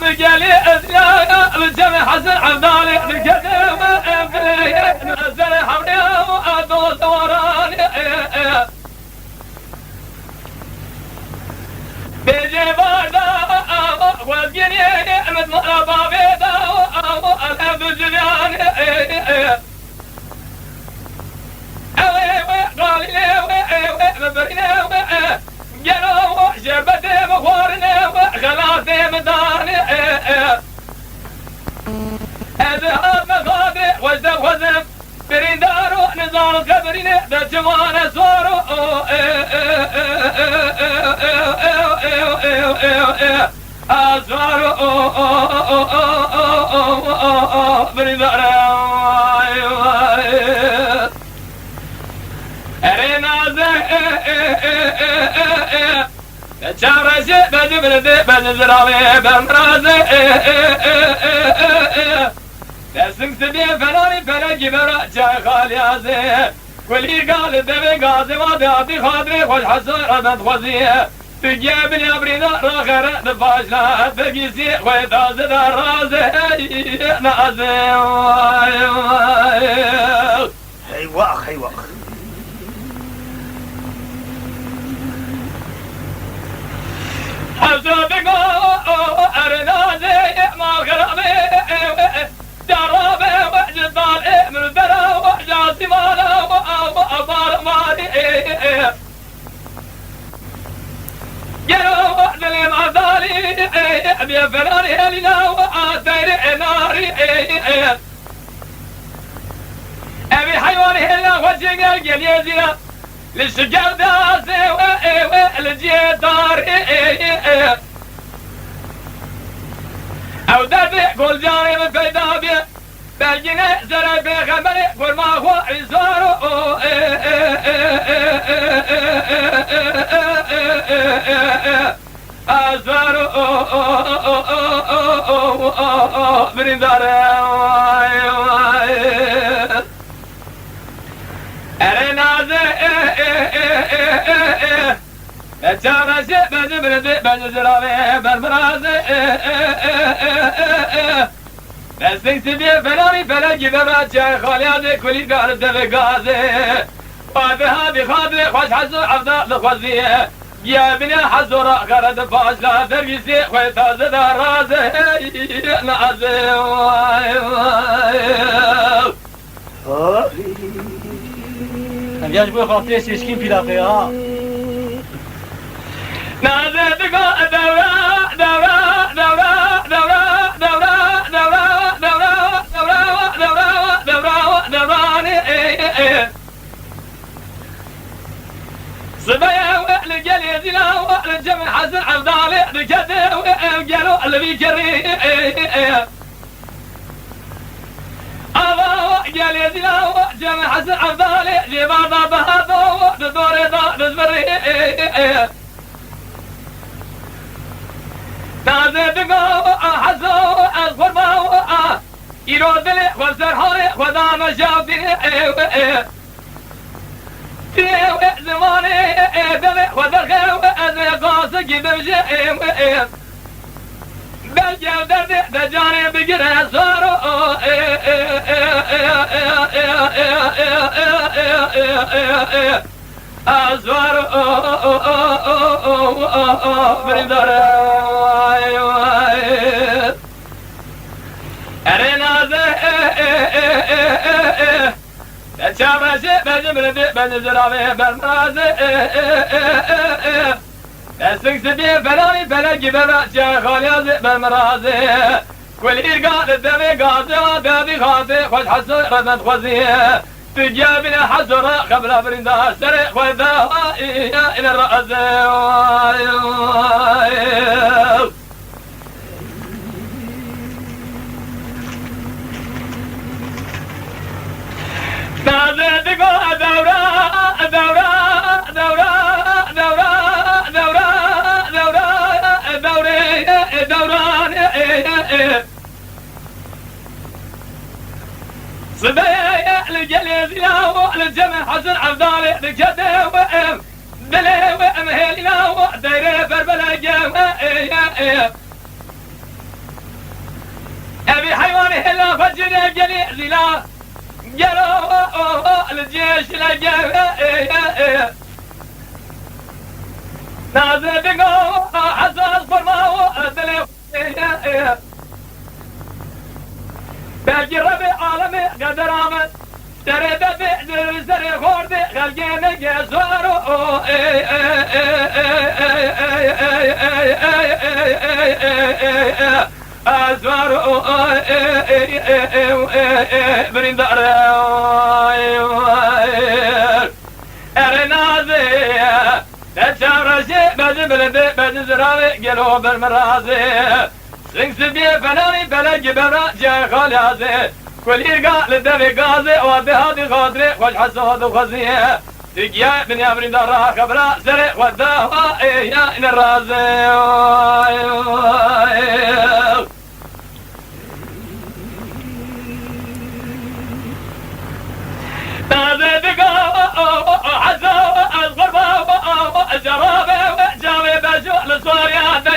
بقالي أزياء بالجمع حسن عبدالي بكتب بلي نزل حولي وأدو دوراني بيجي بادا وزقني مثل بابيدا والحب الجبياني قال لي مبرنا قالوا جبتي بخورنا وخلاصي مداني اذهب مغادي وزدب وزن بريندارو نزار كبرين بجمان صارو أزارو بريندارو شارجي بجبردي بجزراوي بمرازي دسنك سبي فلاني فلقي برا جاي خاليازي كلي قال دبي قازي وادي خاطري خوش حسر أبد خوزي تجيبني أبرينا راخر دفاشنا تقيسي ويتاز درازي نازي حيواخ حيواخ حسابك أرنازي ما غرامي جرابي وجدالي من الدرا وجاسي مالا وأبار مالي جروا وحدلي معدالي بيفراني هلنا وآتيري ناري أبي حيواني هلا وجهي الجليزينا للشجر داسي والجيتار او دافي قول جاري من فيدابي بلجني زرع بخمري قول ما هو عزارو ازارو برينداري تشارجي بجبردي بجزراوي بالمرازي بسنك سبي فلاني فلقي برا جاي خاليازي كلي قال دبي قازي وابها بخاطري خوش حزو عبدا لخوزي يا بني حزورا غرد فاشلا درقسي خويتاز درازي نازي Viens jouer rentrer, c'est ce qui me pile après, hein. صبايا وقل يدينا وقل جمع حسن عبدالي بكده وقالوا اللي بيكري الله قال يدينا وجمع حسن عبدالي لبعض بهذا ودوري ضاء بزبري نازي دقا حسو القربا يرود لي والسرحوري ودام شافي في زماني دمي ودرخي وأزمي قاسك بمشي بلجا دردي دجاني بقرى صارو أزوار بريدار أرينا شامشي بجبردي بجزراوي بالمرازي اسمك سبي فلاني فلقي برا جاي خاليازي بالمرازي كل قال الدمي قاضي وبابي خاطي خوش حسن ردت خوزي تجابني حسرة قبل برندا سرق وذا إلى الرأس نازل تقول دورة دورة دورة دورة دورة دورة دوري دوران صبايا لجليزنا والجمع حسن عبدالي بكده وام بلي وام هيلنا ودايري بربلا جام عليه لا فجر قلي زلا قالوا الجيش لقى نازل بقوا حساس فرماوا دلي باقي ربي عالمي قدر آمد ترى ببعد سري خورد خلقين قصارو أسوارو برندار أرنازي تشارشي بجبل بجزراوي قلو بالمرازي سنگ سبيه فناني بلج برا جاي خالازي كل يرقى للدفي قازي وبهادي خاطري خوش حسود وخزيه تقيا بن يابرين دارا خبرا سري وداها يا إن الرازي نازي بقى حسو الغربة جرابي وجاوي بشو لصوريا دي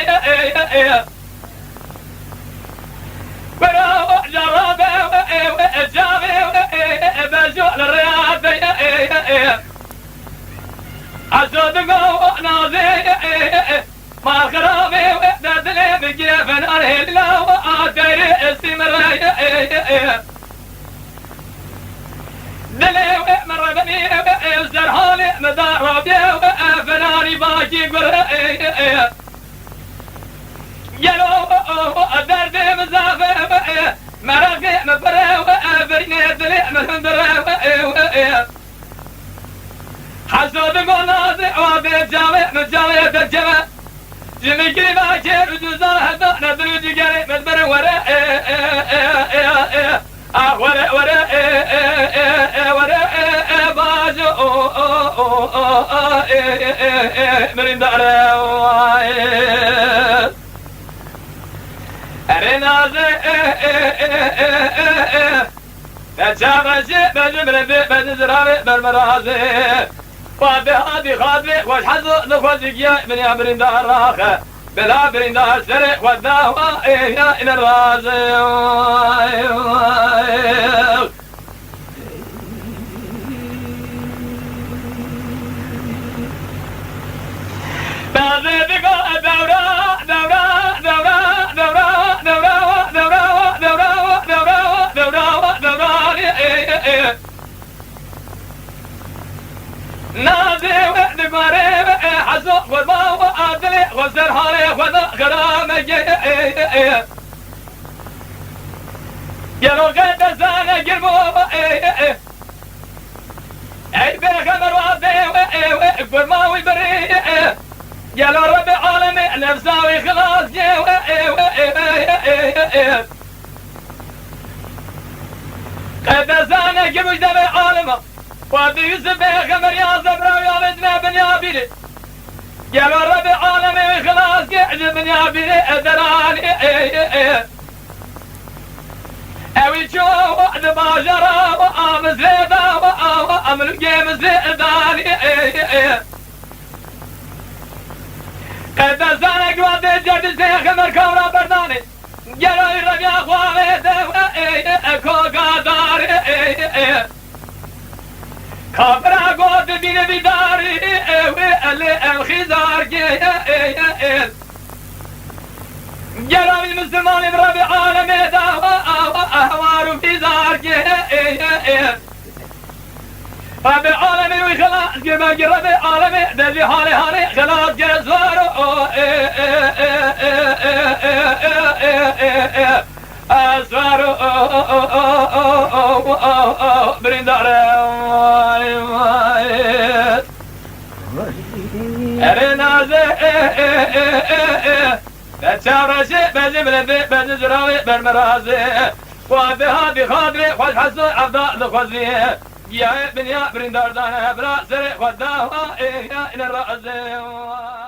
برا جرابي وجاوي بشو للرياض عسود قو نازي ما خرابي وددلي بكيف ناره لا وآتري استمري دلي مر بني سرحالي مداربي وفناني باكي قرئي يلو دردي مزافي مرقي مبري وفريني دلي مهندري حسود قنازي وبيجاوي مجاوي تجمع جميكي باكي رجوزان حتى ندري جيري مدبر ورا ورا ورا باجو مرندار أرنازي تشابشي بجمرة بجزراوي بالمرازي وبهادي خاطري خوش حظو نخوزي يا من يا برندار راخة بلا برندار سري وداوا يا إلى الرازي بعضي بقى دورة دورة دورة دورة دورة دورة دورة دورة دورة دورة نادي وحد قريب حسو قربا وآدلي وزر حالي وذا غرامي قالوا قد زانا قربو اي بخمر وادي قربا ويبري قالوا ربي عالمي نفساوي خلاص قد زانا قربو جدبي عالمه وابي يوسف خمر يا زبرا ويا بدنا بن يا بيلي قالوا ربي عالمي خلاص قعد بن يا بيلي ادراني اوي شو وعد باجرا وام زيدا وام القيم زيداني قد زانك وادي جد زي خمر كورا برداني قالوا ربي اخواني اكو قاداري خبرا قد دين بداري الخزار جرى المسلمان بربي عالمي دعوة أهوار في زار ربي عالمي وخلاص ربي عالمي دلي حالي حالي خلاص جزوار أسوار برندار أرنازي تشارشي بجبل بجزراوي بالمرازي وبهادي خاطري خوش حسو أفضل لخوزي يا بن يا برندار دانا برا سري وداها إلى الرأزي